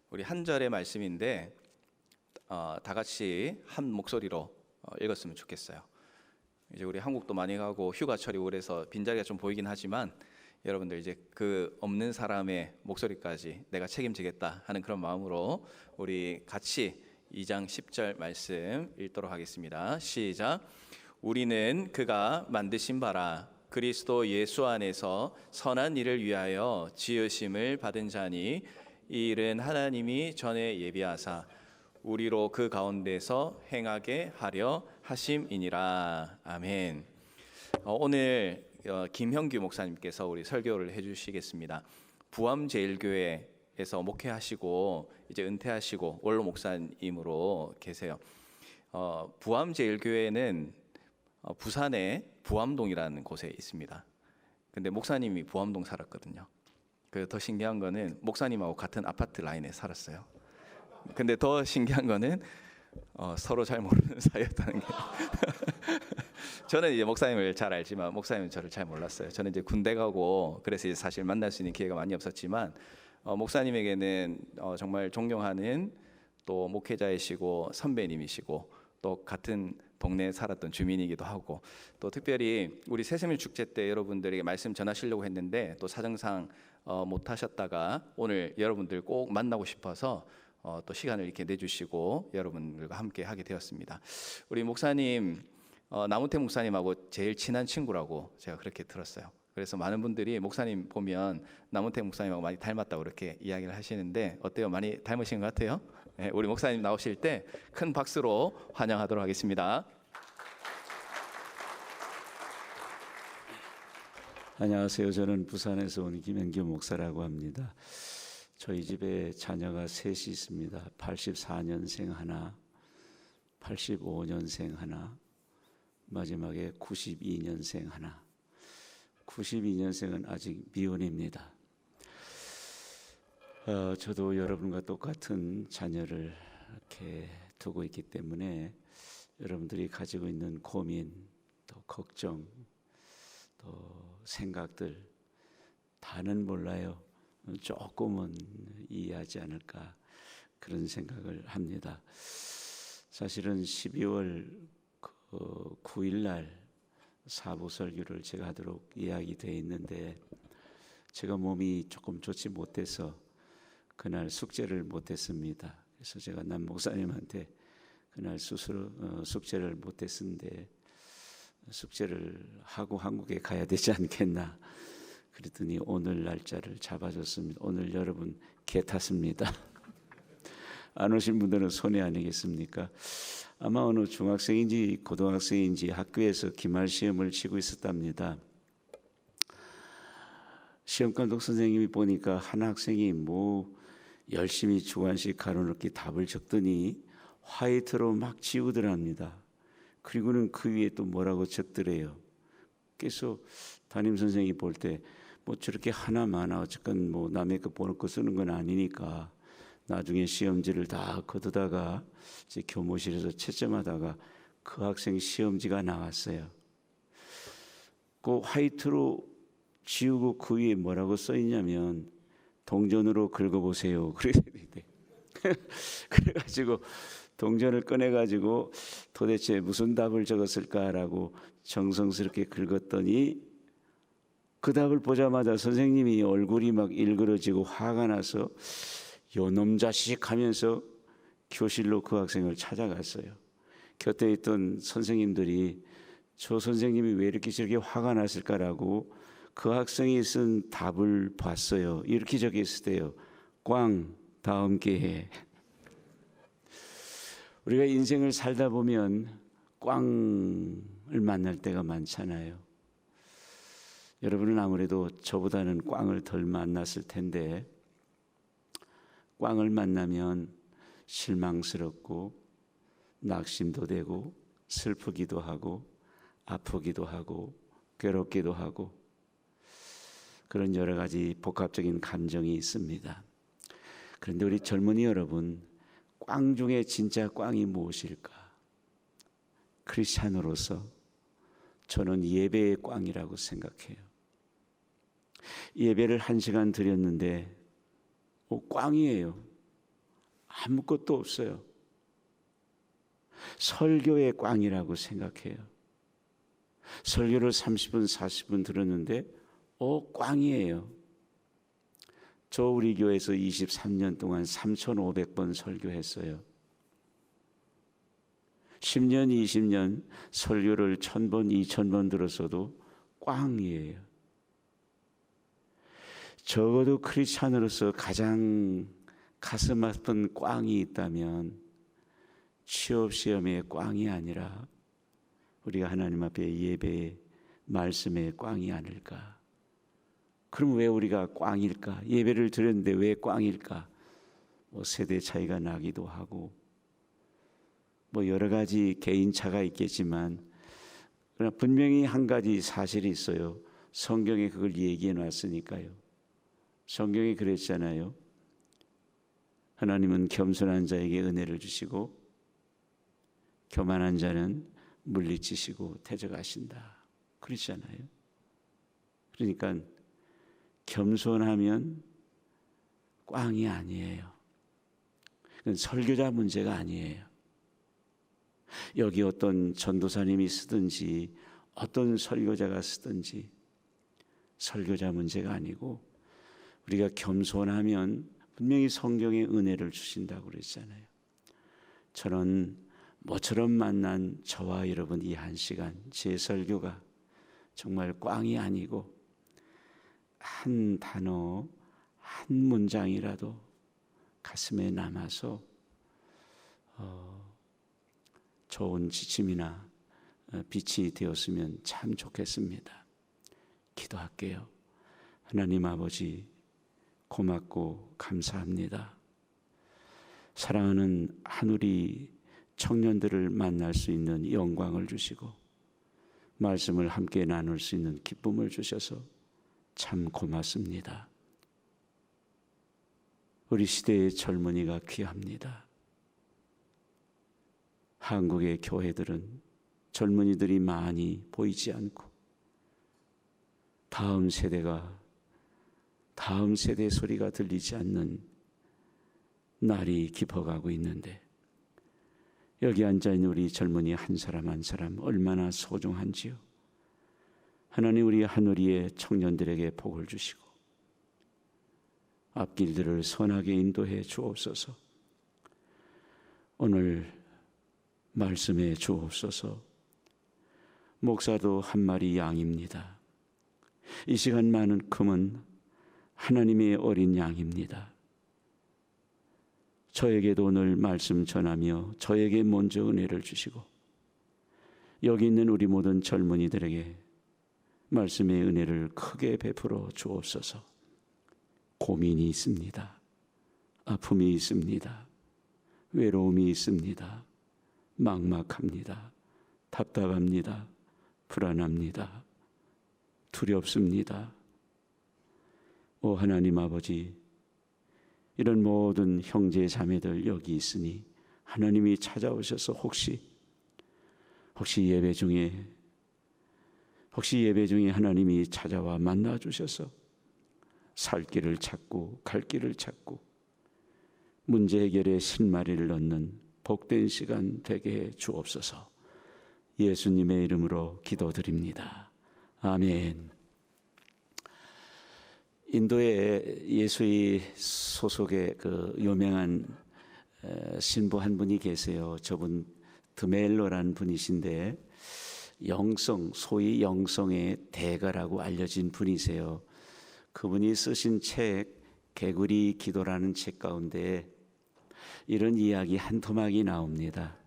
우리 한 절의 말씀인데 다 같이 한 목소리로 읽었으면 좋겠어요. 이제 우리 한국도 많이 가고 휴가철이 오래서 빈자리가 좀 보이긴 하지만 여러분들 이제 그 없는 사람의 목소리까지 내가 책임지겠다 하는 그런 마음으로 우리 같이 2장 10절 말씀 읽도록 하겠습니다. 시작. 우리는 그가 만드신 바라 그리스도 예수 안에서 선한 일을 위하여 지으심을 받은 자니 이 일은 하나님이 전에 예비하사 우리로 그 가운데서 행하게 하려 하심이니라. 아멘. 오늘 김형규 목사님께서 우리 설교를 해주시겠습니다. 부암제일교회에서 목회하시고 이제 은퇴하시고 원로 목사님으로 계세요. 부암제일교회는 부산의 부암동이라는 곳에 있습니다. 근데 목사님이 부암동 살았거든요. 더 신기한 거는 목사님하고 같은 아파트 라인에 살았어요. 근데 더 신기한 거는 서로 잘 모르는 사이였다는 게 저는 이제 목사님을 잘 알지만 목사님은 저를 잘 몰랐어요. 저는 이제 군대 가고 그래서 이제 사실 만날 수 있는 기회가 많이 없었지만 목사님에게는 정말 존경하는 또 목회자이시고 선배님이시고 또 같은 동네에 살았던 주민이기도 하고 또 특별히 우리 새샘일 축제 때 여러분들에게 말씀 전하시려고 했는데 또 사정상 못 하셨다가 오늘 여러분들 꼭 만나고 싶어서 또 시간을 이렇게 내주시고 여러분들과 함께 하게 되었습니다. 우리 목사님 나무태 목사님하고 제일 친한 친구라고 제가 그렇게 들었어요. 그래서 많은 분들이 목사님 보면 나무태 목사님하고 많이 닮았다고 그렇게 이야기를 하시는데 어때요? 많이 닮으신 것 같아요? 네, 우리 목사님 나오실 때 큰 박수로 환영하도록 하겠습니다. 안녕하세요. 저는 부산에서 온 김현규 목사라고 합니다. 저희 집에 자녀가 셋이 있습니다. 84년생 하나, 85년생 하나, 마지막에 92년생 하나. 92년생은 아직 미혼입니다. 저도 여러분과 똑같은 자녀를 이렇게 두고 있기 때문에 여러분들이 가지고 있는 고민, 또 걱정, 또 생각들 다는 몰라요. 조금은 이해하지 않을까 그런 생각을 합니다. 사실은 12월 9일 날 사부 설교를 제가 하도록 예약이 되어 있는데 제가 몸이 조금 좋지 못해서 그날 숙제를 못했습니다. 그래서 제가 남 목사님한테 그날 숙제를 못했는데 숙제를 하고 한국에 가야 되지 않겠나 그랬더니 오늘 날짜를 잡아줬습니다. 오늘 여러분 개 탔습니다. 안 오신 분들은 손해 아니겠습니까? 아마 어느 중학생인지 고등학생인지 학교에서 기말 시험을 치고 있었답니다. 시험감독 선생님이 보니까 한 학생이 열심히 주관식 가로넣기 답을 적더니 화이트로 막 지우더랍니다. 그리고는 그 위에 또 뭐라고 적더래요. 그래서 담임 선생님이 볼 때 저렇게 하나마나 어쨌건 남의 거 보는 거 쓰는 건 아니니까 나중에 시험지를 다 거두다가 이제 교무실에서 채점하다가 그 학생 시험지가 나왔어요. 그 화이트로 지우고 그 위에 뭐라고 써 있냐면 동전으로 긁어보세요. 그래가지고 동전을 꺼내가지고 도대체 무슨 답을 적었을까라고 정성스럽게 긁었더니 그 답을 보자마자 선생님이 얼굴이 막 일그러지고 화가 나서 요놈 자식 하면서 교실로 그 학생을 찾아갔어요. 곁에 있던 선생님들이 저 선생님이 왜 이렇게 저렇게 화가 났을까라고 그 학생이 쓴 답을 봤어요. 이렇게 적혀 있을 때요. 꽝 다음 기회에. 우리가 인생을 살다 보면 꽝을 만날 때가 많잖아요. 여러분은 아무래도 저보다는 꽝을 덜 만났을 텐데 꽝을 만나면 실망스럽고 낙심도 되고 슬프기도 하고 아프기도 하고 괴롭기도 하고 그런 여러 가지 복합적인 감정이 있습니다. 그런데 우리 젊은이 여러분, 꽝 중에 진짜 꽝이 무엇일까? 크리스찬으로서 저는 예배의 꽝이라고 생각해요. 예배를 1시간 드렸는데 꽝이에요. 아무것도 없어요. 설교의 꽝이라고 생각해요. 설교를 30분, 40분 들었는데 꽝이에요. 저 우리 교회에서 23년 동안 3,500번 설교했어요. 10년, 20년 설교를 1,000번, 2,000번 들었어도 꽝이에요. 적어도 크리스찬으로서 가장 가슴 아픈 꽝이 있다면 취업시험의 꽝이 아니라 우리가 하나님 앞에 예배의 말씀의 꽝이 아닐까. 그럼 왜 우리가 꽝일까? 예배를 드렸는데 왜 꽝일까? 세대 차이가 나기도 하고 여러 가지 개인차가 있겠지만 그러나 분명히 한 가지 사실이 있어요. 성경에 그걸 얘기해 놨으니까요. 성경이 그랬잖아요. 하나님은 겸손한 자에게 은혜를 주시고 교만한 자는 물리치시고 퇴적하신다. 그렇잖아요. 그러니까 겸손하면 꽝이 아니에요. 그건 설교자 문제가 아니에요. 여기 어떤 전도사님이 쓰든지 어떤 설교자가 쓰든지 설교자 문제가 아니고 우리가 겸손하면 분명히 성경의 은혜를 주신다고 그랬잖아요. 저는 모처럼 만난 저와 여러분 이 한 시간 제 설교가 정말 꽝이 아니고 한 단어 한 문장이라도 가슴에 남아서 좋은 지침이나 빛이 되었으면 참 좋겠습니다. 기도할게요. 하나님 아버지 고맙고 감사합니다. 사랑하는 한우리 청년들을 만날 수 있는 영광을 주시고 말씀을 함께 나눌 수 있는 기쁨을 주셔서 참 고맙습니다. 우리 시대의 젊은이가 귀합니다. 한국의 교회들은 젊은이들이 많이 보이지 않고 다음 세대 소리가 들리지 않는 날이 깊어가고 있는데 여기 앉아있는 우리 젊은이 한 사람 한 사람 얼마나 소중한지요. 하나님 우리 한우리의 청년들에게 복을 주시고 앞길들을 선하게 인도해 주옵소서. 오늘 말씀해 주옵소서. 목사도 한 마리 양입니다. 이 시간만큼은 하나님의 어린 양입니다. 저에게도 오늘 말씀 전하며 저에게 먼저 은혜를 주시고 여기 있는 우리 모든 젊은이들에게 말씀의 은혜를 크게 베풀어 주옵소서. 고민이 있습니다. 아픔이 있습니다. 외로움이 있습니다. 막막합니다. 답답합니다. 불안합니다. 두렵습니다. 오 하나님 아버지, 이런 모든 형제 자매들 여기 있으니 하나님이 찾아오셔서 혹시 예배 중에 하나님이 찾아와 만나 주셔서 살 길을 찾고 갈 길을 찾고 문제 해결에 실마리를 넣는 복된 시간 되게 해 주옵소서. 예수님의 이름으로 기도드립니다. 아멘. 인도의 예수의 소속의 그 유명한 신부 한 분이 계세요. 저분 드멜로라는 분이신데 소위 영성의 대가라고 알려진 분이세요. 그분이 쓰신 책 개구리 기도라는 책 가운데 이런 이야기 한 토막이 나옵니다.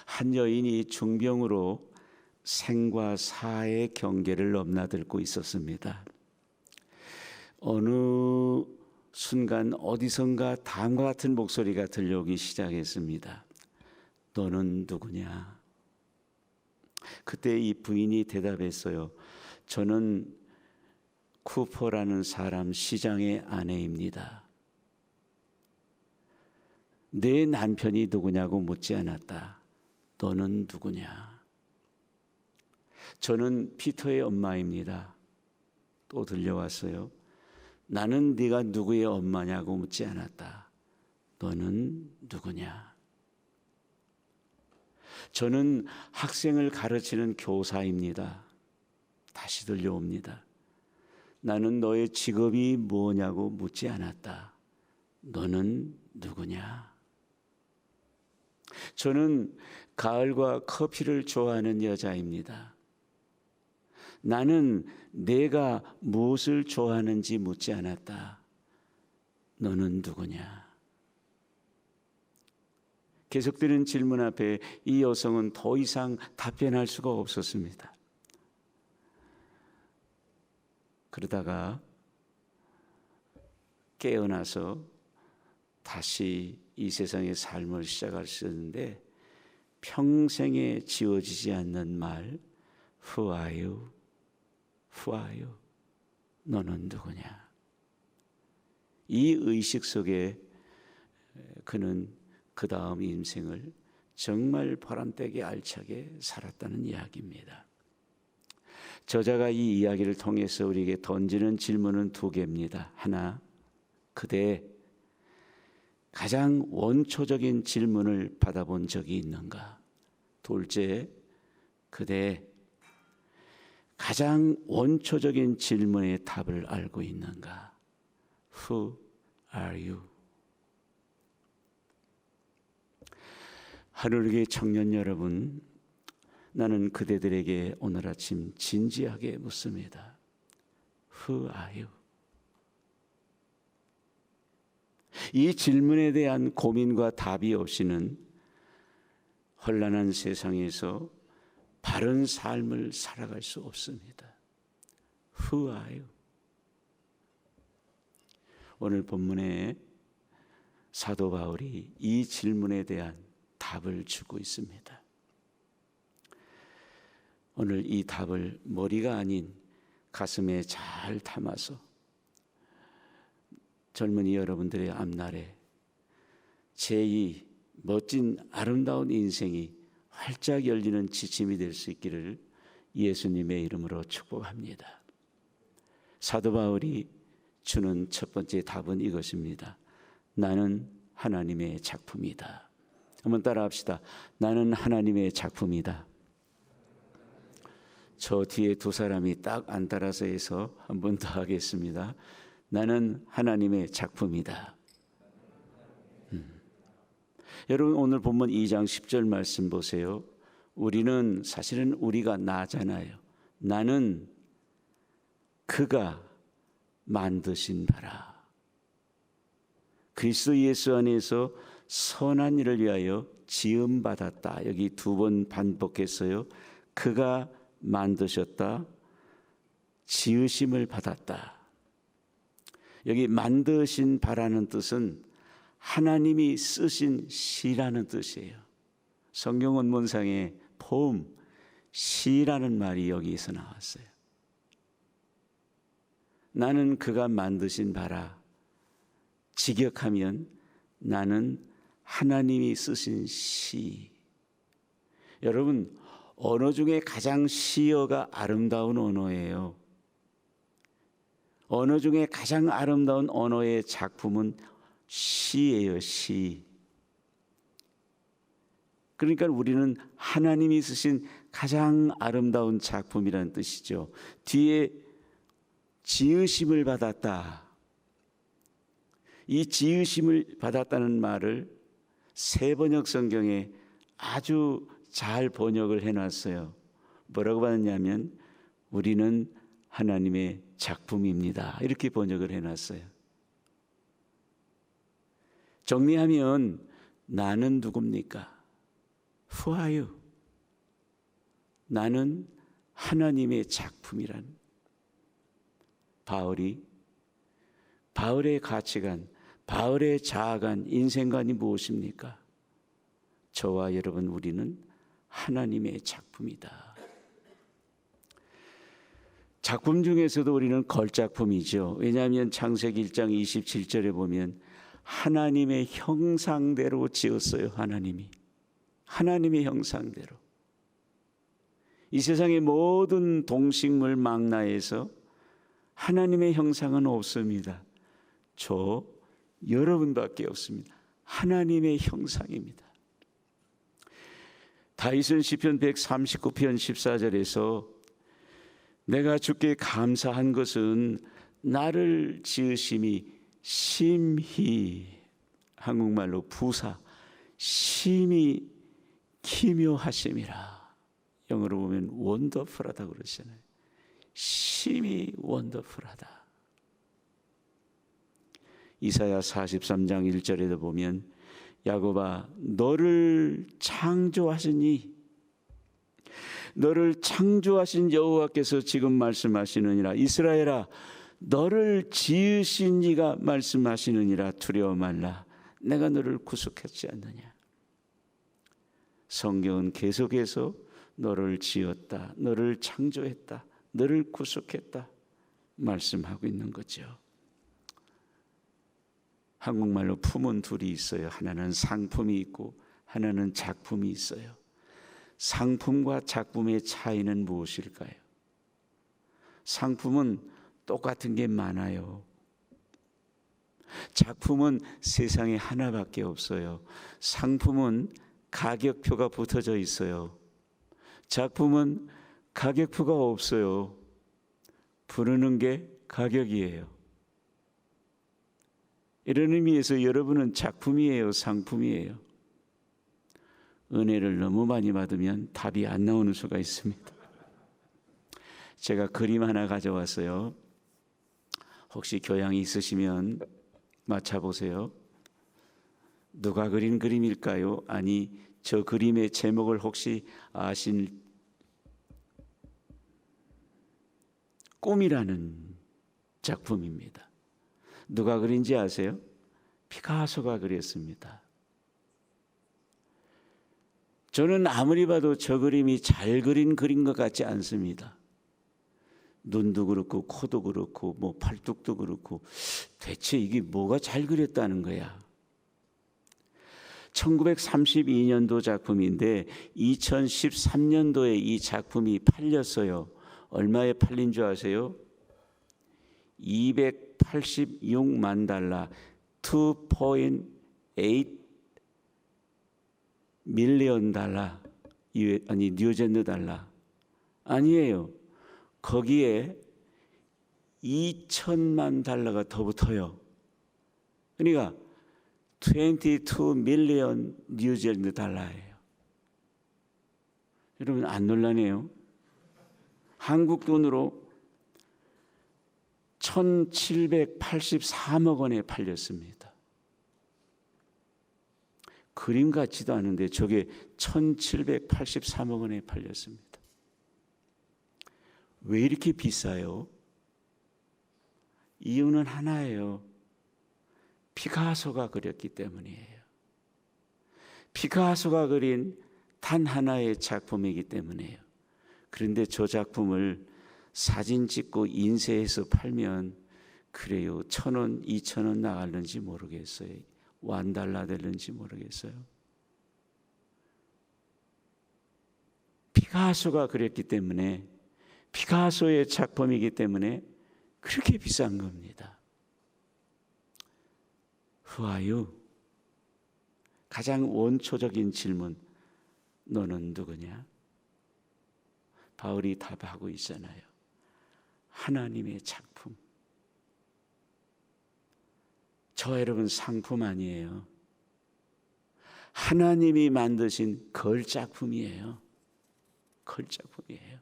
한 여인이 중병으로 생과 사의 경계를 넘나들고 있었습니다. 어느 순간 어디선가 다음과 같은 목소리가 들려오기 시작했습니다. 너는 누구냐? 그때 이 부인이 대답했어요. 저는 쿠퍼라는 사람 시장의 아내입니다. 내 남편이 누구냐고 묻지 않았다. 너는 누구냐? 저는 피터의 엄마입니다. 또 들려왔어요. 나는 네가 누구의 엄마냐고 묻지 않았다. 너는 누구냐? 저는 학생을 가르치는 교사입니다. 다시 들려옵니다. 나는 너의 직업이 뭐냐고 묻지 않았다. 너는 누구냐? 저는 가을과 커피를 좋아하는 여자입니다. 나는 내가 무엇을 좋아하는지 묻지 않았다. 너는 누구냐? 계속되는 질문 앞에 이 여성은 더 이상 답변할 수가 없었습니다. 그러다가 깨어나서 다시 이 세상의 삶을 시작할 수 있는데 평생에 지워지지 않는 말, Who are you? Who are you? 너는 누구냐? 이 의식 속에 그는 그 다음 인생을 정말 보람되게 알차게 살았다는 이야기입니다. 저자가 이 이야기를 통해서 우리에게 던지는 질문은 두 개입니다. 하나, 그대 가장 원초적인 질문을 받아본 적이 있는가? 둘째, 그대 가장 원초적인 질문의 답을 알고 있는가? Who are you? 하늘의 청년 여러분, 나는 그대들에게 오늘 아침 진지하게 묻습니다. Who are you? 이 질문에 대한 고민과 답이 없이는 혼란한 세상에서 바른 삶을 살아갈 수 없습니다. Who are you? 오늘 본문에 사도 바울이 이 질문에 대한 답을 주고 있습니다. 오늘 이 답을 머리가 아닌 가슴에 잘 담아서 젊은이 여러분들의 앞날에 제2 멋진 아름다운 인생이 활짝 열리는 지침이 될 수 있기를 예수님의 이름으로 축복합니다. 사도 바울이 주는 첫 번째 답은 이것입니다. 나는 하나님의 작품이다. 한번 따라합시다. 나는 하나님의 작품이다. 저 뒤에 두 사람이 딱 안 따라서 해서 한 번 더 하겠습니다. 나는 하나님의 작품이다. 여러분 오늘 본문 2장 10절 말씀 보세요. 우리는 사실은 우리가 나잖아요. 나는 그가 만드신 바라. 그리스도 예수 안에서 선한 일을 위하여 지음받았다. 여기 두 번 반복했어요. 그가 만드셨다. 지으심을 받았다. 여기 만드신 바라는 뜻은 하나님이 쓰신 시라는 뜻이에요. 성경 원문상에 poem, 시라는 말이 여기서 나왔어요. 나는 그가 만드신 바라. 직역하면 나는 하나님이 쓰신 시. 여러분 언어 중에 가장 시어가 아름다운 언어예요. 언어 중에 가장 아름다운 언어의 작품은 시예요, 시. 그러니까 우리는 하나님이 쓰신 가장 아름다운 작품이라는 뜻이죠. 뒤에 지으심을 받았다. 이 지으심을 받았다는 말을 새번역 성경에 아주 잘 번역을 해놨어요. 뭐라고 받았냐면 우리는 하나님의 작품입니다. 이렇게 번역을 해놨어요. 정리하면 나는 누굽니까? Who are you? 나는 하나님의 작품이란 바울의 가치관, 바울의 자아관, 인생관이 무엇입니까? 저와 여러분 우리는 하나님의 작품이다. 작품 중에서도 우리는 걸작품이죠. 왜냐하면 창세기 1장 27절에 보면 하나님의 형상대로 지었어요. 하나님의 형상대로. 이 세상의 모든 동식물 망나에서 하나님의 형상은 없습니다. 저 여러분밖에 없습니다. 하나님의 형상입니다. 다윗은 시편 139편 14절에서 내가 주께 감사한 것은 나를 지으심이 심히, 한국말로 부사, 심히 기묘하심이라. 영어로 보면 원더풀하다고 그러잖아요. 심히 원더풀하다. 이사야 43장 1절에도 보면 야곱아 너를 창조하시니, 너를 창조하신 여호와께서 지금 말씀하시느니라. 이스라엘아 너를 지으신 이가 말씀하시느니라. 두려워 말라. 내가 너를 구속했지 않느냐. 성경은 계속해서 너를 지었다, 너를 창조했다, 너를 구속했다 말씀하고 있는 거죠. 한국말로 품은 둘이 있어요. 하나는 상품이 있고 하나는 작품이 있어요. 상품과 작품의 차이는 무엇일까요? 상품은 똑같은 게 많아요. 작품은 세상에 하나밖에 없어요. 상품은 가격표가 붙어져 있어요. 작품은 가격표가 없어요. 부르는 게 가격이에요. 이런 의미에서 여러분은 작품이에요, 상품이에요? 은혜를 너무 많이 받으면 답이 안 나오는 수가 있습니다. 제가 그림 하나 가져왔어요. 혹시 교양이 있으시면 맞춰보세요. 누가 그린 그림일까요? 아니, 저 그림의 제목을 혹시 아신? 꿈이라는 작품입니다. 누가 그린지 아세요? 피카소가 그렸습니다. 저는 아무리 봐도 저 그림이 잘 그린 그림 것 같지 않습니다. 눈도 그렇고 코도 그렇고 뭐 팔뚝도 그렇고 대체 이게 뭐가 잘 그렸다는 거야. 1932년도 작품인데 2013년도에 이 작품이 팔렸어요. 얼마에 팔린 줄 아세요? 286만 달러, 2.8 밀리언 달러, 아니 뉴질랜드 달러 아니에요. 거기에 2천만 달러가 더 붙어요. 그러니까 22 밀리언 뉴질랜드 달러예요. 여러분 안 놀라네요? 한국 돈으로 1783억 원에 팔렸습니다. 그림 같지도 않은데 저게 1783억 원에 팔렸습니다. 왜 이렇게 비싸요? 이유는 하나예요. 피카소가 그렸기 때문이에요. 피카소가 그린 단 하나의 작품이기 때문이에요. 그런데 저 작품을 사진 찍고 인쇄해서 팔면 그래요. 1,000원, 2,000원 나갈는지 모르겠어요. $1 될는지 모르겠어요. 피카소가 그렸기 때문에, 피카소의 작품이기 때문에 그렇게 비싼 겁니다. Who are you? 가장 원초적인 질문, 너는 누구냐? 바울이 답하고 있잖아요. 하나님의 작품. 저와 여러분 상품 아니에요. 하나님이 만드신 걸작품이에요. 걸작품이에요.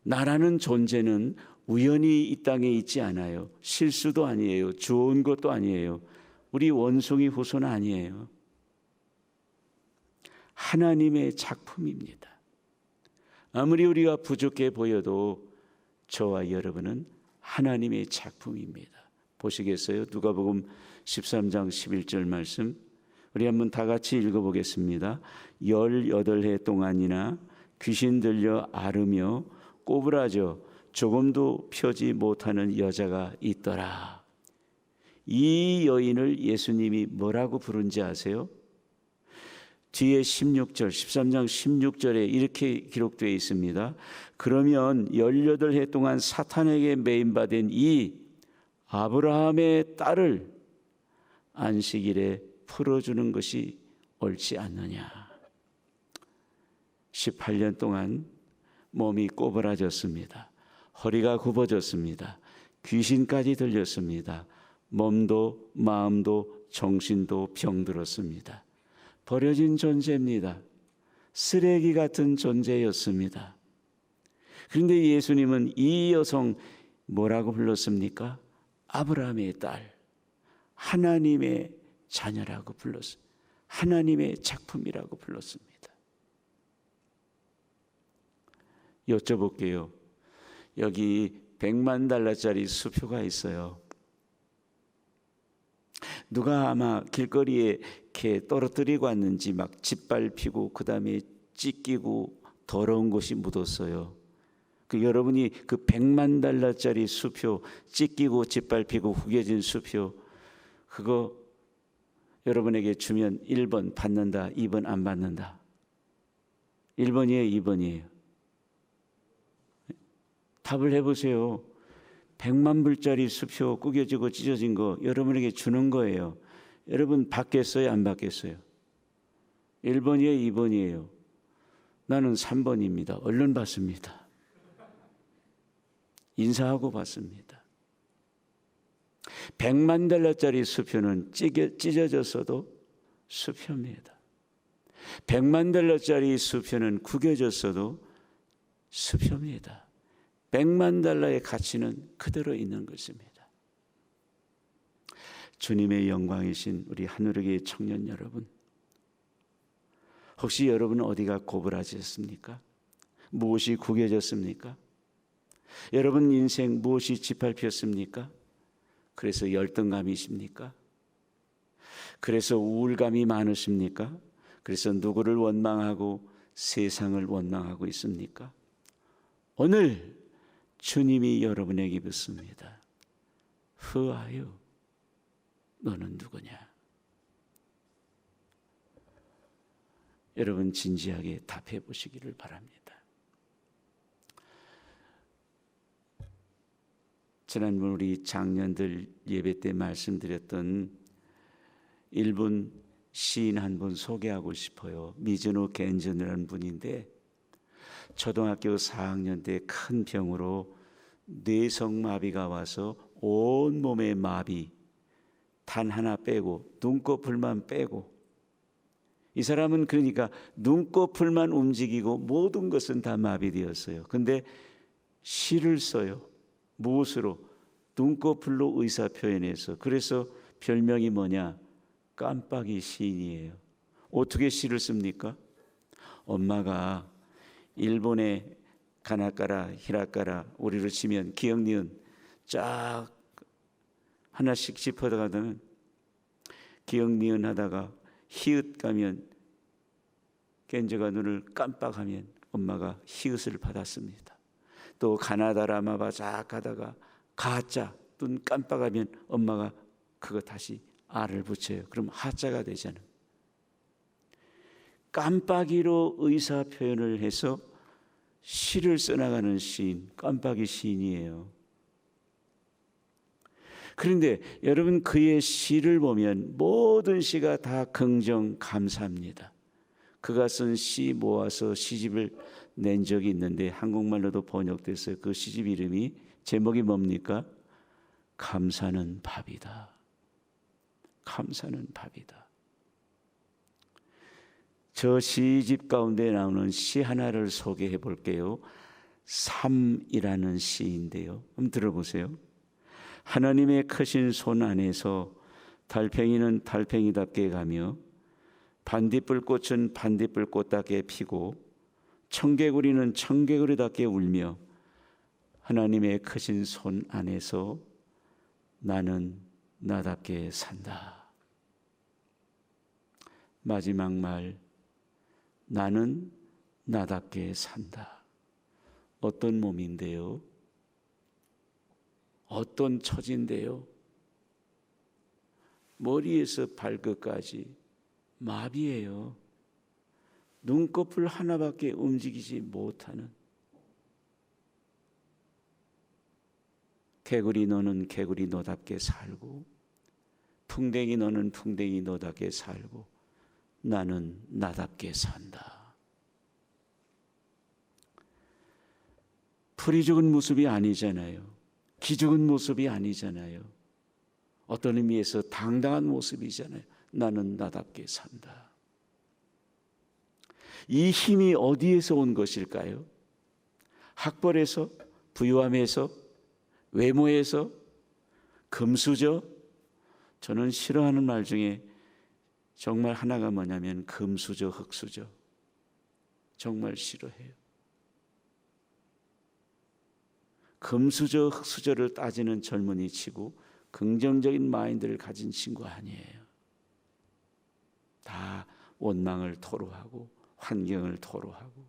나라는 존재는 우연히 이 땅에 있지 않아요. 실수도 아니에요. 좋은 것도 아니에요. 우리 원숭이 후손 아니에요. 하나님의 작품입니다. 아무리 우리가 부족해 보여도 저와 여러분은 하나님의 작품입니다. 보시겠어요? 누가복음 13장 11절 말씀 우리 한번 다 같이 읽어보겠습니다. 18해 동안이나 귀신 들려 앓으며 꼬부라져 조금도 펴지 못하는 여자가 있더라. 이 여인을 예수님이 뭐라고 부른지 아세요? 뒤에 16절, 13장 16절에 이렇게 기록되어 있습니다. 그러면 18해 동안 사탄에게 매인받은 이 아브라함의 딸을 안식일에 풀어주는 것이 옳지 않느냐. 18년 동안 몸이 꼬부라졌습니다. 허리가 굽어졌습니다. 귀신까지 들렸습니다. 몸도 마음도 정신도 병들었습니다. 버려진 존재입니다. 쓰레기 같은 존재였습니다. 그런데 예수님은 이 여성 뭐라고 불렀습니까? 아브라함의 딸, 하나님의 자녀라고 불렀습니다. 하나님의 작품이라고 불렀습니다. 여쭤볼게요. 여기 100만 달러짜리 수표가 있어요. 누가 아마 길거리에 이렇게 떨어뜨리고 왔는지 막 짓밟히고 그 다음에 찢기고 더러운 것이 묻었어요. 여러분이 그 100만 달러짜리 수표, 찢기고 짓밟히고 후겨진 수표, 그거 여러분에게 주면 1번 받는다, 2번 안 받는다. 1번이에요, 2번이에요? 답을 해보세요. 100만 불짜리 수표 구겨지고 찢어진 거 여러분에게 주는 거예요. 여러분 받겠어요, 안 받겠어요? 1번이에요, 2번이에요? 나는 3번입니다. 얼른 받습니다. 인사하고 받습니다. 100만 달러짜리 수표는 찢어졌어도 수표입니다. 100만 달러짜리 수표는 구겨졌어도 수표입니다. 100만 달러의 가치는 그대로 있는 것입니다. 주님의 영광이신 우리 하늘의 청년 여러분, 혹시 여러분은 어디가 고부라졌습니까? 무엇이 구겨졌습니까? 여러분 인생 무엇이 짓밟혔습니까? 그래서 열등감이십니까? 그래서 우울감이 많으십니까? 그래서 누구를 원망하고 세상을 원망하고 있습니까? 오늘 주님이 여러분에게 묻습니다. Who are you? 너는 누구냐? 여러분 진지하게 답해 보시기를 바랍니다. 지난번 우리 장년들 예배 때 말씀드렸던 일본 시인 한 분 소개하고 싶어요. 미즈노 겐전이라는 분인데 초등학교 4학년 때 큰 병으로 뇌성마비가 와서 온몸에 마비, 단 하나 빼고 눈꺼풀만 빼고, 이 사람은 그러니까 눈꺼풀만 움직이고 모든 것은 다 마비되었어요. 근데 시를 써요. 무엇으로? 눈꺼풀로 의사표현해서. 그래서 별명이 뭐냐? 깜빡이 시인이에요. 어떻게 시를 씁니까? 엄마가 일본의 가나카라, 히라카라, 우리로 치면 기역, 니은 쫙 하나씩 짚어가다가 기역, 니은 하다가 히읗 가면 겐저가 눈을 깜빡하면 엄마가 히읗을 받았습니다. 또 가나다라마바 쫙 가다가 가자 눈 깜빡하면 엄마가 그거 다시 아를 붙여요. 그럼 하자가 되잖아요. 깜빡이로 의사 표현을 해서 시를 써나가는 시인, 깜빡이 시인이에요. 그런데 여러분 그의 시를 보면 모든 시가 다 긍정 감사합니다. 그가 쓴 시 모아서 시집을 낸 적이 있는데 한국말로도 번역됐어요. 그 시집 이름이 제목이 뭡니까? 감사는 밥이다. 감사는 밥이다. 저 시집 가운데 나오는 시 하나를 소개해 볼게요. 삶이라는 시인데요. 한번 들어보세요. 하나님의 크신 손 안에서 달팽이는 달팽이답게 가며 반딧불꽃은 반딧불꽃답게 피고 청개구리는 청개구리답게 울며 하나님의 크신 손 안에서 나는 나답게 산다. 마지막 말, 나는 나답게 산다. 어떤 몸인데요? 어떤 처지인데요? 머리에서 발끝까지 마비예요. 눈꺼풀 하나밖에 움직이지 못하는. 개구리 너는 개구리 너답게 살고 풍뎅이 너는 풍뎅이 너답게 살고 나는 나답게 산다. 풀이 죽은 모습이 아니잖아요. 기 죽은 모습이 아니잖아요. 어떤 의미에서 당당한 모습이잖아요. 나는 나답게 산다. 이 힘이 어디에서 온 것일까요? 학벌에서? 부유함에서? 외모에서? 금수저? 저는 싫어하는 말 중에 정말 하나가 뭐냐면 금수저, 흙수저. 정말 싫어해요. 금수저, 흙수저를 따지는 젊은이 치고 긍정적인 마인드를 가진 친구 아니에요. 다 원망을 토로하고 환경을 토로하고.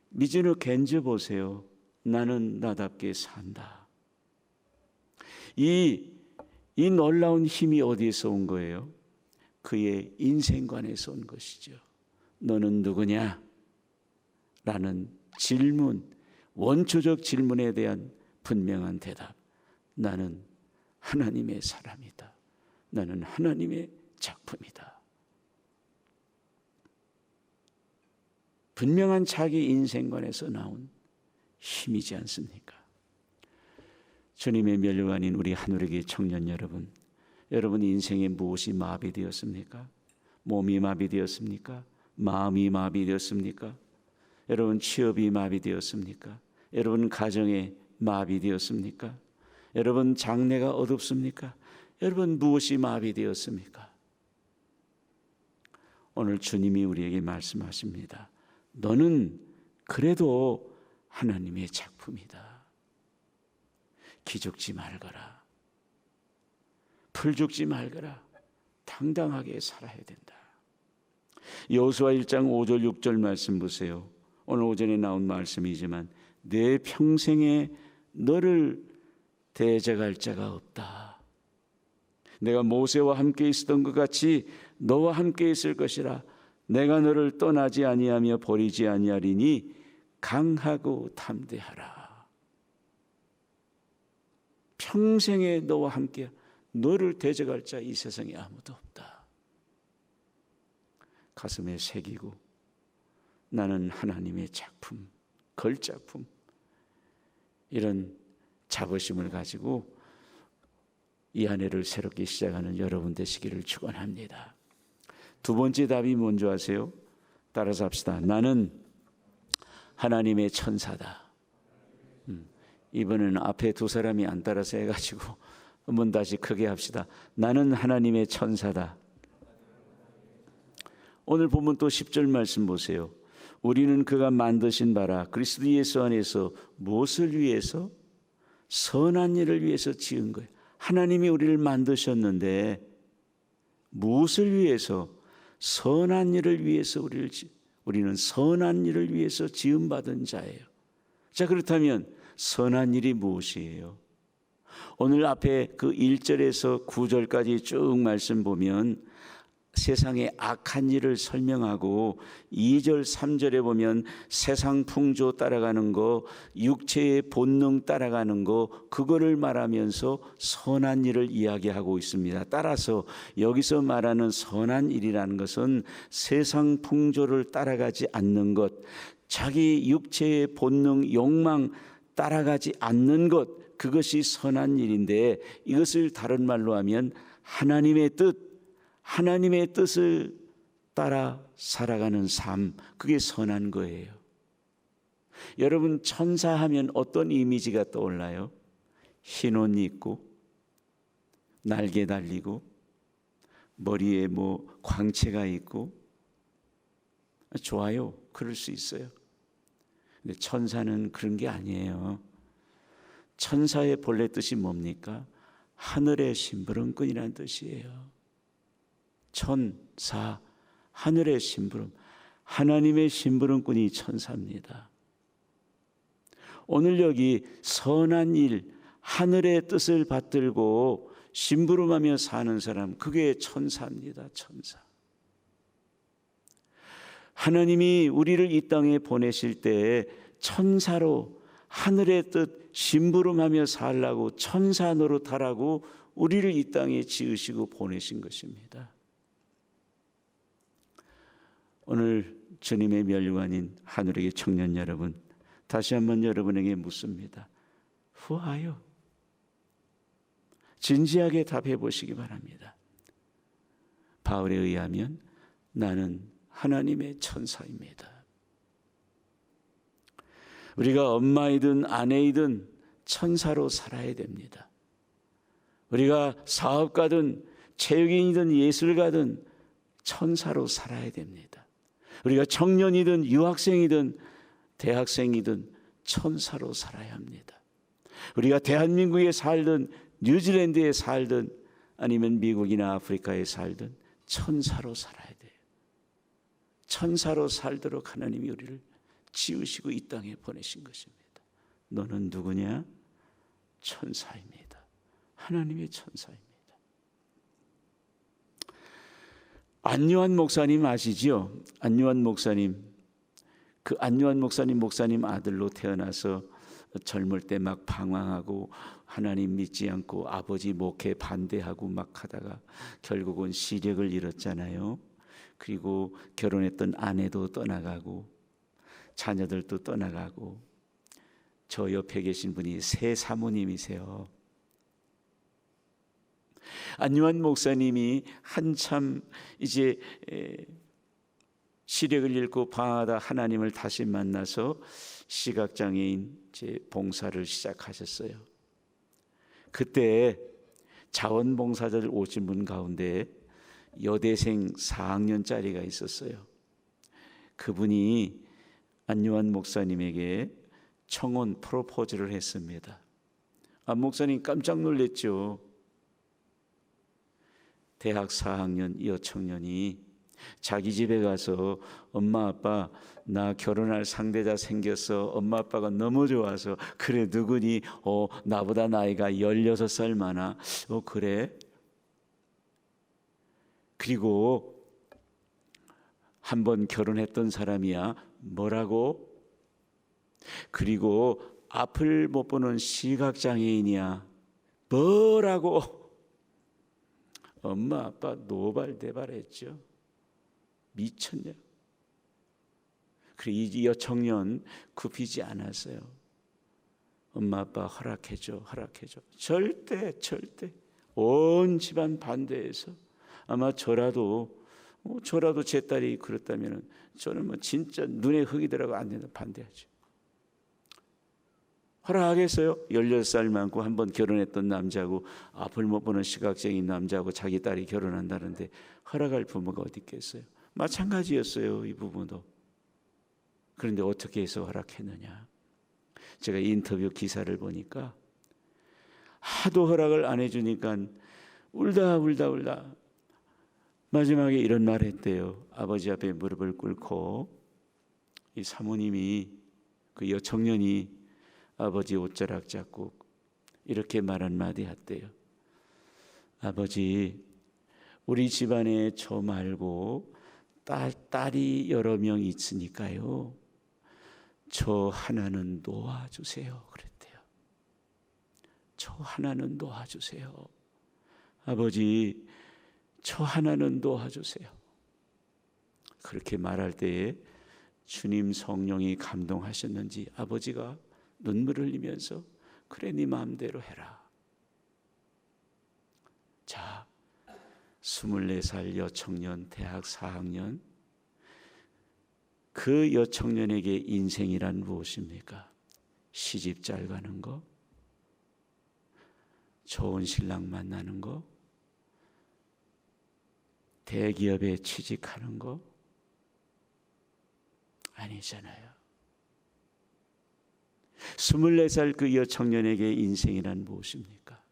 미즈노 겐즈 보세요. 나는 나답게 산다. 이 놀라운 힘이 어디에서 온 거예요? 그의 인생관에서 온 것이죠. 너는 누구냐? 라는 질문, 원초적 질문에 대한 분명한 대답. 나는 하나님의 사람이다. 나는 하나님의 작품이다. 분명한 자기 인생관에서 나온 힘이지 않습니까? 주님의 면류관인 우리 하늘의 청년 여러분, 여러분 인생에 무엇이 마비되었습니까? 몸이 마비되었습니까? 마음이 마비되었습니까? 여러분 취업이 마비되었습니까? 여러분 가정에 마비되었습니까? 여러분 장래가 어둡습니까? 여러분 무엇이 마비되었습니까? 오늘 주님이 우리에게 말씀하십니다. 너는 그래도 하나님의 작품이다. 기 죽지 말거라. 풀 죽지 말거라. 당당하게 살아야 된다. 여호수아 1장 5절 6절 말씀 보세요. 오늘 오전에 나온 말씀이지만 내 평생에 너를 대적할 자가 없다. 내가 모세와 함께 있었던 것 같이 너와 함께 있을 것이라. 내가 너를 떠나지 아니하며 버리지 아니하리니 강하고 담대하라. 평생에 너와 함께 너를 대적할 자 이 세상에 아무도 없다. 가슴에 새기고 나는 하나님의 작품, 걸작품, 이런 자부심을 가지고 이 한 해를 새롭게 시작하는 여러분 되시기를 축원합니다. 두 번째 답이 뭔지 아세요? 따라서 합시다. 나는 하나님의 천사다. 이번에는 앞에 두 사람이 안 따라서 해가지고 한번 다시 크게 합시다. 나는 하나님의 천사다. 오늘 보면 또 10절 말씀 보세요. 우리는 그가 만드신 바라 그리스도 예수 안에서 무엇을 위해서? 선한 일을 위해서 지은 거예요. 하나님이 우리를 만드셨는데 무엇을 위해서? 선한 일을 위해서 우리는 선한 일을 위해서 지음받은 자예요. 자, 그렇다면 선한 일이 무엇이에요? 오늘 앞에 그 1절에서 9절까지 쭉 말씀 보면 세상의 악한 일을 설명하고 2절 3절에 보면 세상 풍조 따라가는 거, 육체의 본능 따라가는 거, 그거를 말하면서 선한 일을 이야기하고 있습니다. 따라서 여기서 말하는 선한 일이라는 것은 세상 풍조를 따라가지 않는 것, 자기 육체의 본능, 욕망 따라가지 않는 것, 그것이 선한 일인데 이것을 다른 말로 하면 하나님의 뜻, 하나님의 뜻을 따라 살아가는 삶, 그게 선한 거예요. 여러분 천사하면 어떤 이미지가 떠올라요? 흰 옷 입고 날개 달리고 머리에 광채가 있고 좋아요. 그럴 수 있어요. 근데 천사는 그런 게 아니에요. 천사의 본래 뜻이 뭡니까? 하늘의 심부름꾼이라는 뜻이에요. 천사, 하늘의 심부름, 하나님의 심부름꾼이 천사입니다. 오늘 여기 선한 일, 하늘의 뜻을 받들고 심부름하며 사는 사람, 그게 천사입니다. 천사. 하나님이 우리를 이 땅에 보내실 때 천사로 하늘의 뜻 심부름하며 살라고 천사 노릇하라고 우리를 이 땅에 지으시고 보내신 것입니다. 오늘 주님의 멸관인 하늘의 청년 여러분, 다시 한번 여러분에게 묻습니다. Who are you? 진지하게 답해 보시기 바랍니다. 바울에 의하면 나는 하나님의 천사입니다. 우리가 엄마이든 아내이든 천사로 살아야 됩니다. 우리가 사업가든 체육인이든 예술가든 천사로 살아야 됩니다. 우리가 청년이든 유학생이든 대학생이든 천사로 살아야 합니다. 우리가 대한민국에 살든 뉴질랜드에 살든 아니면 미국이나 아프리카에 살든 천사로 살아야 돼요. 천사로 살도록 하나님이 우리를 지으시고 이 땅에 보내신 것입니다. 너는 누구냐? 천사입니다. 하나님의 천사입니다. 안요한 목사님 아시지요? 안요한 목사님, 그 안요한 목사님 아들로 태어나서 젊을 때 막 방황하고 하나님 믿지 않고 아버지 목회 반대하고 막 하다가 결국은 시력을 잃었잖아요. 그리고 결혼했던 아내도 떠나가고 자녀들도 떠나가고, 저 옆에 계신 분이 새 사모님이세요. 안요한 목사님이 한참 이제 시력을 잃고 방황하다 하나님을 다시 만나서 시각장애인 이제 봉사를 시작하셨어요. 그때 자원봉사자들 오신 분 가운데 여대생 4학년짜리가 있었어요. 그분이 안요한 목사님에게 청혼 프로포즈를 했습니다. 목사님 깜짝 놀랐죠. 대학 4학년 여청년이 자기 집에 가서 엄마 아빠 나 결혼할 상대자 생겼어. 엄마 아빠가 너무 좋아서. 그래 누구니? 나보다 나이가 16살 많아. 그래? 그리고 한번 결혼했던 사람이야. 뭐라고? 그리고 앞을 못 보는 시각장애인이야. 뭐라고? 엄마 아빠 노발대발했죠. 미쳤냐? 그래 이 여청년 굽히지 않았어요. 엄마 아빠 허락해줘. 절대 온 집안 반대해서 아마 저라도 제 딸이 그렇다면 저는 진짜 눈에 흙이 들어가 안 된다 반대하죠. 허락하겠어요? 16살 많고 한번 결혼했던 남자하고 앞을 못 보는 시각장애인 남자하고 자기 딸이 결혼한다는데 허락할 부모가 어디 있겠어요? 마찬가지였어요. 이 부분도. 그런데 어떻게 해서 허락했느냐? 제가 인터뷰 기사를 보니까 하도 허락을 안 해주니까 울다 마지막에 이런 말을 했대요. 아버지 앞에 무릎을 꿇고 이 사모님이, 그 여청년이 아버지 옷자락 잡고 이렇게 말 한마디 했대요. 아버지, 우리 집안에 저 말고 딸이 여러 명 있으니까요. 저 하나는 놓아주세요. 그랬대요. 저 하나는 놓아주세요. 아버지, 저 하나는 놓아주세요. 그렇게 말할 때에 주님 성령이 감동하셨는지 아버지가 눈물을 흘리면서 그래 네 마음대로 해라. 자, 24살 여청년 대학 4학년, 그 여청년에게 인생이란 무엇입니까? 시집 잘 가는 거, 좋은 신랑 만나는 거, 대기업에 취직하는 거 아니잖아요. 24살 그 여청년에게 인생이란 무엇입니까?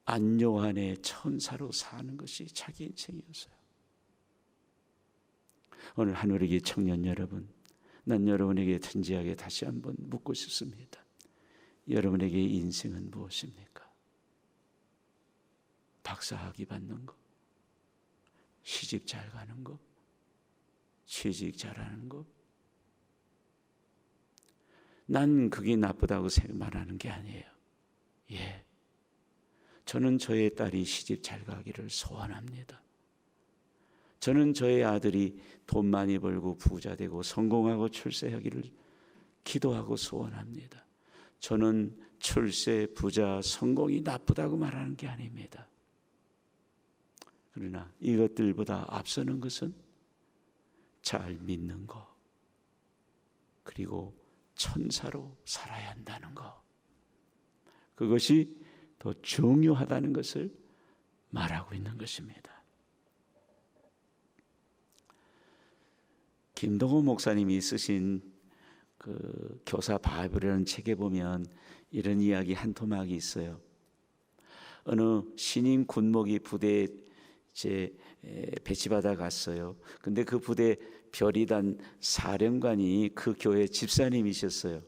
안요한의 천사로 사는 것이 자기 인생이었어요. 오늘 하늘의 청년 여러분, 난 여러분에게 진지하게 다시 한번 묻고 싶습니다. 여러분에게 인생은 무엇입니까? 박사학위 받는 거, 시집 잘 가는 거, 취직 잘하는 거. 난 그게 나쁘다고 말하는 게 아니에요. 예, 저는 저의 딸이 시집 잘 가기를 소원합니다. 저는 저의 아들이 돈 많이 벌고 부자 되고 성공하고 출세하기를 기도하고 소원합니다. 저는 출세, 부자, 성공이 나쁘다고 말하는 게 아닙니다. 그러나 이것들보다 앞서는 것은 잘 믿는 것, 그리고 천사로 살아야 한다는 것, 그것이 더 중요하다는 것을 말하고 있는 것입니다. 김동호 목사님이 쓰신 그 교사 바이블이라는 책에 보면 이런 이야기 한 토막이 있어요. 어느 신임 군목이 부대에 배치받아 갔어요. 근데 그 부대 별이단 사령관이 그 교회 집사님이셨어요.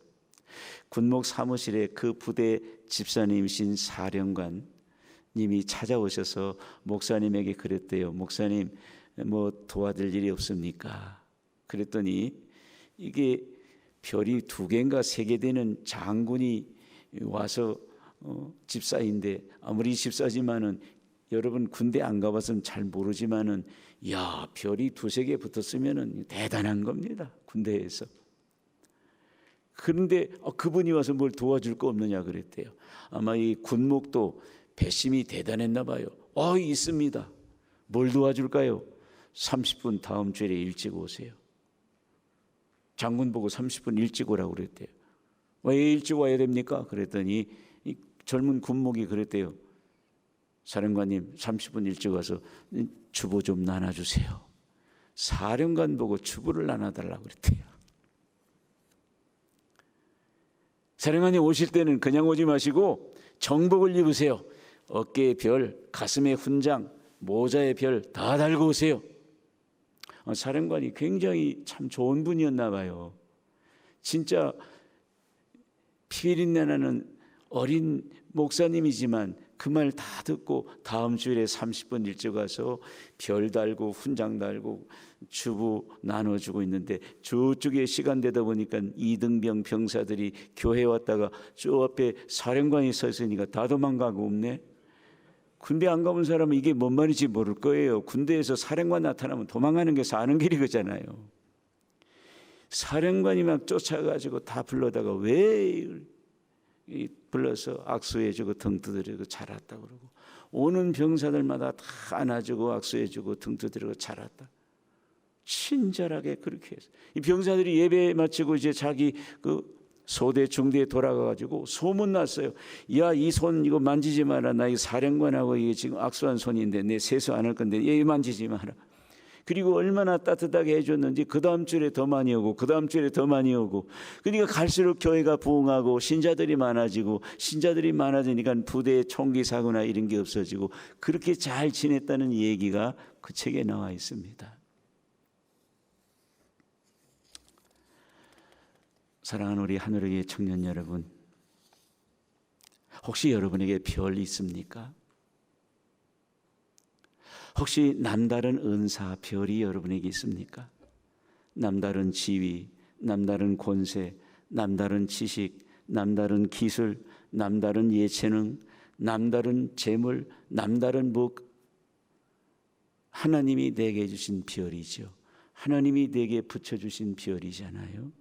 군목 사무실에 그 부대 집사님이신 사령관님이 찾아오셔서 목사님에게 그랬대요. 목사님, 뭐 도와드릴 일이 없습니까? 그랬더니 이게 별이 2개인가 3개 되는 장군이 와서 집사인데, 아무리 집사지만은 여러분 군대 안 가봐서는 잘 모르지만은, 야, 별이 2-3개 붙었으면은 대단한 겁니다, 군대에서. 그런데 그분이 와서 뭘 도와줄 거 없느냐 그랬대요. 아마 이 군목도 배심이 대단했나 봐요. 있습니다. 뭘 도와줄까요? 30분 다음 주에 일찍 오세요. 장군 보고 30분 일찍 오라고 그랬대요. 왜 일찍 와야 됩니까? 그랬더니 이 젊은 군목이 그랬대요. 사령관님, 30분 일찍 와서 주보 좀 나눠주세요. 사령관 보고 주보를 나눠달라고 그랬대요. 사령관님 오실 때는 그냥 오지 마시고 정복을 입으세요. 어깨에 별, 가슴에 훈장, 모자에 별 다 달고 오세요. 사령관이 굉장히 참 좋은 분이었나 봐요. 진짜 피비린내 나는 어린 목사님이지만 그 말 다 듣고 다음 주일에 30분 일찍 와서 별 달고 훈장 달고 주부 나눠주고 있는데, 저쪽에 시간 되다 보니까 이등병 병사들이 교회 왔다가 저 앞에 사령관이 서 있으니까 다 도망가고 없네. 군대 안 가본 사람은 이게 뭔 말인지 모를 거예요. 군대에서 사령관 나타나면 도망가는 게 사는 길이 그잖아요. 사령관이 막 쫓아가지고 다 불러다가 왜 불러서 악수해주고 등 두드리고 잘 왔다 그러고, 오는 병사들마다 다 안아주고 악수해주고 등 두드리고 잘 왔다. 친절하게 그렇게 해서 이 병사들이 예배 마치고 이제 자기 그 소대 중대에 돌아가가지고 소문 났어요. 야, 이 손 이거 만지지 마라. 나 이거 사령관하고 이게 지금 악수한 손인데 내 세수 안 할 건데 얘 만지지 마라. 그리고 얼마나 따뜻하게 해줬는지 그 다음 주에 더 많이 오고 그 다음 주에 더 많이 오고, 그러니까 갈수록 교회가 부흥하고 신자들이 많아지고, 신자들이 많아지니까 부대에 총기 사고나 이런 게 없어지고, 그렇게 잘 지냈다는 얘기가 그 책에 나와 있습니다. 사랑하는 우리 하늘의 청년 여러분, 혹시 여러분에게 별이 있습니까? 혹시 남다른 은사, 별이 여러분에게 있습니까? 남다른 지위, 남다른 권세, 남다른 지식, 남다른 기술, 남다른 예체능, 남다른 재물, 남다른 복, 하나님이 내게 주신 별이죠. 하나님이 내게 붙여주신 별이잖아요.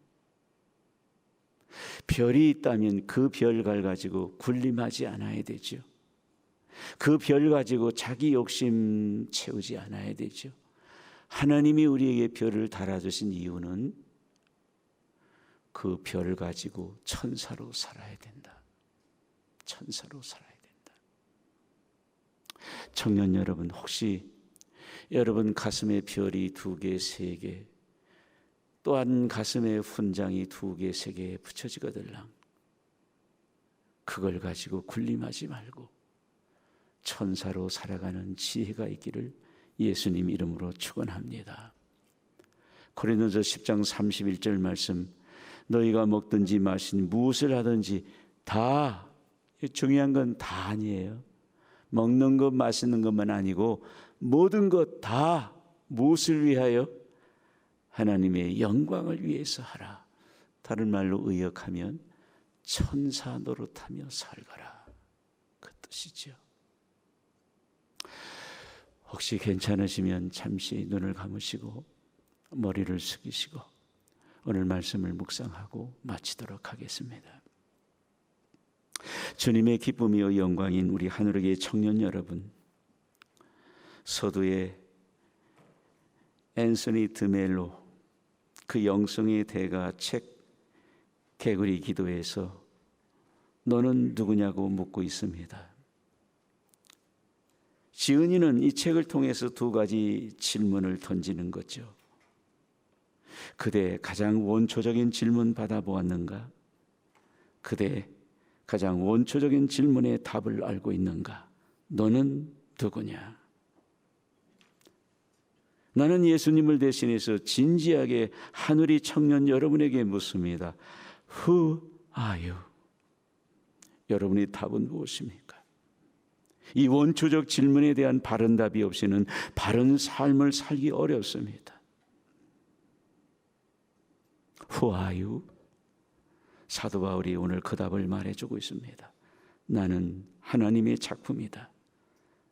별이 있다면 그 별을 가지고 군림하지 않아야 되죠. 그 별 가지고 자기 욕심 채우지 않아야 되죠. 하나님이 우리에게 별을 달아주신 이유는 그 별을 가지고 천사로 살아야 된다. 천사로 살아야 된다. 청년 여러분, 혹시 여러분 가슴에 별이 2개, 3개, 또한 가슴에 훈장이 2개, 3개 붙여지거들랑 그걸 가지고 군림하지 말고 천사로 살아가는 지혜가 있기를 예수님 이름으로 축원합니다. 고린도서 10장 31절 말씀, 너희가 먹든지 마시든지 무엇을 하든지 다, 중요한 건 다 아니에요. 먹는 것 마시는 것만 아니고 모든 것 다 무엇을 위하여? 하나님의 영광을 위해서 하라. 다른 말로 의역하면 천사 노릇하며 살거라, 그 뜻이죠. 혹시 괜찮으시면 잠시 눈을 감으시고 머리를 숙이시고 오늘 말씀을 묵상하고 마치도록 하겠습니다. 주님의 기쁨이요 영광인 우리 하늘의 청년 여러분, 서두에 앤서니 드멜로 그 영성의 대가 책 개구리 기도에서 너는 누구냐고 묻고 있습니다. 지은이는 이 책을 통해서 두 가지 질문을 던지는 거죠. 그대 가장 원초적인 질문 받아보았는가? 그대 가장 원초적인 질문의 답을 알고 있는가? 너는 누구냐? 나는 예수님을 대신해서 진지하게 하늘이 청년 여러분에게 묻습니다. Who are you? 여러분의 답은 무엇입니까? 이 원초적 질문에 대한 바른 답이 없이는 바른 삶을 살기 어렵습니다. Who are you? 사도 바울이 오늘 그 답을 말해주고 있습니다. 나는 하나님의 작품이다.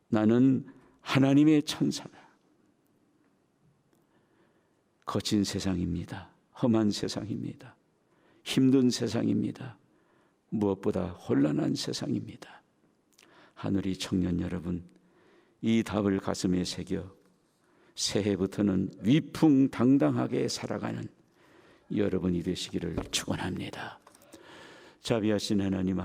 나는 하나님의 천사다. 거친 세상입니다. 험한 세상입니다. 힘든 세상입니다. 무엇보다 혼란한 세상입니다. 하늘이 청년 여러분, 이 답을 가슴에 새겨 새해부터는 위풍당당하게 살아가는 여러분이 되시기를 축원합니다. 자비하신 하나님